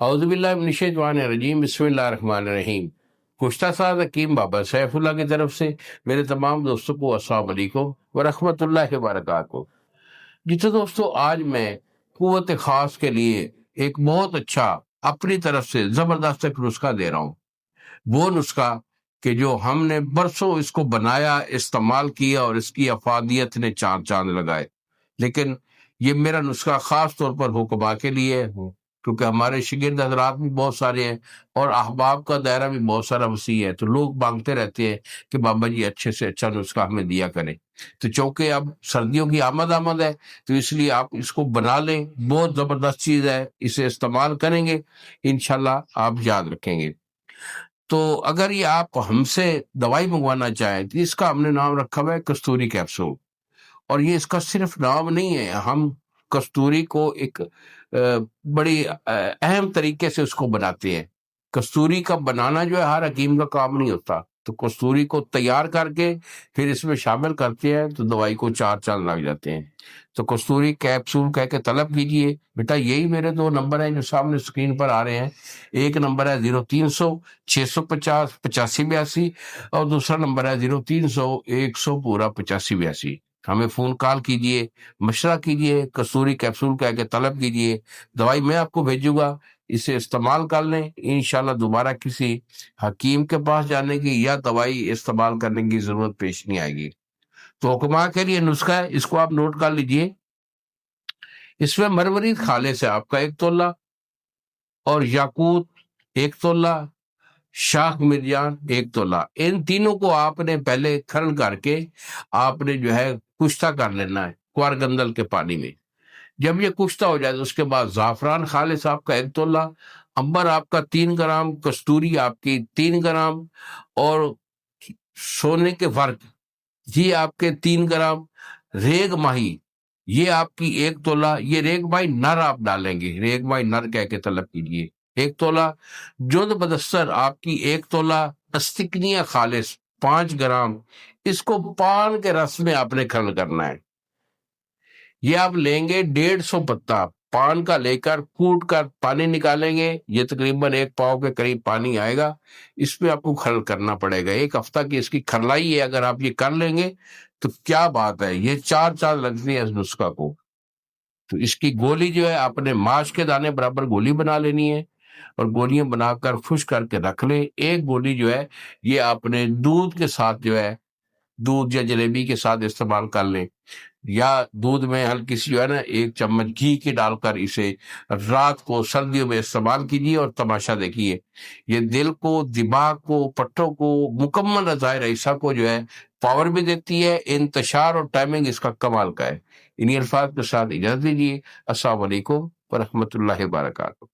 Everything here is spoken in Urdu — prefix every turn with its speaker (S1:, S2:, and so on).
S1: اعوذ باللہ من الشیطان الرجیم، بسم اللہ الرحمن الرحیم۔ گزشتہ سال حکیم بابا سیف اللہ کی طرف سے میرے تمام دوستوں کو السلام علیکم ورحمۃ اللہ وبرکاتہ۔ جی تو دوستو، آج میں قوت خاص کے لیے ایک بہت اچھا اپنی طرف سے زبردست ایک نسخہ دے رہا ہوں۔ وہ نسخہ کہ جو ہم نے برسوں اس کو بنایا، استعمال کیا اور اس کی افادیت نے چاند لگائے، لیکن یہ میرا نسخہ خاص طور پر حکما کے لیے ہے، کیونکہ ہمارے شاگرد حضرات بھی بہت سارے ہیں اور احباب کا دائرہ بھی بہت سارا وسیع ہے، تو لوگ مانگتے رہتے ہیں کہ بابا جی اچھے سے اچھا نسخہ ہمیں دیا کریں۔ تو چونکہ اب سردیوں کی آمد ہے، تو اس لیے آپ اس کو بنا لیں، بہت زبردست چیز ہے، اسے استعمال کریں گے انشاءاللہ آپ یاد رکھیں گے۔ تو اگر یہ آپ ہم سے دوائی منگوانا چاہیں تو اس کا ہم نے نام رکھا ہوا ہے کستوری کیپسول، اور یہ اس کا صرف نام نہیں ہے، ہم کستوری کو ایک بڑی اہم طریقے سے اس کو بناتے ہیں۔ کستوری کا بنانا جو ہے ہر حکیم کا کام نہیں ہوتا، تو کستوری کو تیار کر کے پھر اس میں شامل کرتے ہیں تو دوائی کو چار چاند لگ جاتے ہیں۔ تو کستوری کیپسول کہہ کے طلب کیجئے بیٹا۔ یہی میرے دو نمبر ہیں جو سامنے سکرین پر آ رہے ہیں، ایک نمبر ہے 0300 650 8582 اور دوسرا نمبر ہے 0300 100 پورا 8582۔ ہمیں فون کال کیجئے، مشورہ کیجئے، کستوری کیپسول کہہ کے طلب کیجئے، دوائی میں آپ کو بھیجوں گا، اسے استعمال کر لیں، انشاءاللہ دوبارہ کسی حکیم کے پاس جانے کی یا دوائی استعمال کرنے کی ضرورت پیش نہیں آئے گی۔ تو حکما کے لیے نسخہ ہے، اس کو آپ نوٹ کر لیجئے۔ اس میں مروارید خالص ہے آپ کا 1 تولہ، اور یاقوت 1 تولہ، شاخ مرجان 1 تولہ۔ ان تینوں کو آپ نے پہلے کھرل کر کے آپ نے جو ہے کشتہ کر لینا ہے کوار گندل کے پانی میں۔ جب یہ کشتہ ہو جائے تو اس کے بعد زعفران خالص آپ کا 1 تولہ، عنبر آپ کا 3 گرام، کستوری آپ کی 3 گرام، اور سونے کے ورق یہ آپ کے 3 گرام، ریگ ماہی یہ آپ کی 1 تولہ۔ یہ ریگ ماہی نر آپ ڈالیں گے، ریگ ماہی نر کہہ کے طلب کیجئے 1 تولہ۔ جود بدستر آپ کی 1 تولہ، استکنیا خالص 5 گرام۔ اس کو پان کے رس میں آپ نے کھرل کرنا ہے۔ یہ آپ لیں گے 150 پتا پان کا لے کر کوٹ کر پانی نکالیں گے، یہ تقریباً 1 پاؤ کے قریب پانی آئے گا، اس میں آپ کو کھرل کرنا پڑے گا۔ 1 ہفتہ کی اس کی کھرلائی ہے، اگر آپ یہ کر لیں گے تو کیا بات ہے، یہ 4 چاند لگتی ہے اس نسخہ کو۔ تو اس کی گولی جو ہے آپ نے ماش کے دانے برابر گولی بنا لینی ہے، اور گولیاں بنا کر خشک کر کے رکھ لیں۔ ایک گولی جو ہے یہ آپ نے دودھ کے ساتھ جو ہے، دودھ یا جلیبی کے ساتھ استعمال کر لیں، یا دودھ میں ہلکی سی جو ہے نا 1 چمچ گھی کی ڈال کر اسے رات کو سردیوں میں استعمال کیجیے، اور تماشا دیکھیے، یہ دل کو، دماغ کو، پٹھوں کو، مکمل اعضائے رئیسہ کو جو ہے پاور بھی دیتی ہے۔ انتشار اور ٹائمنگ اس کا کمال کا ہے۔ انہی الفاظ کے ساتھ اجازت دیجیے۔ السلام علیکم ورحمۃ اللہ وبرکاتہ۔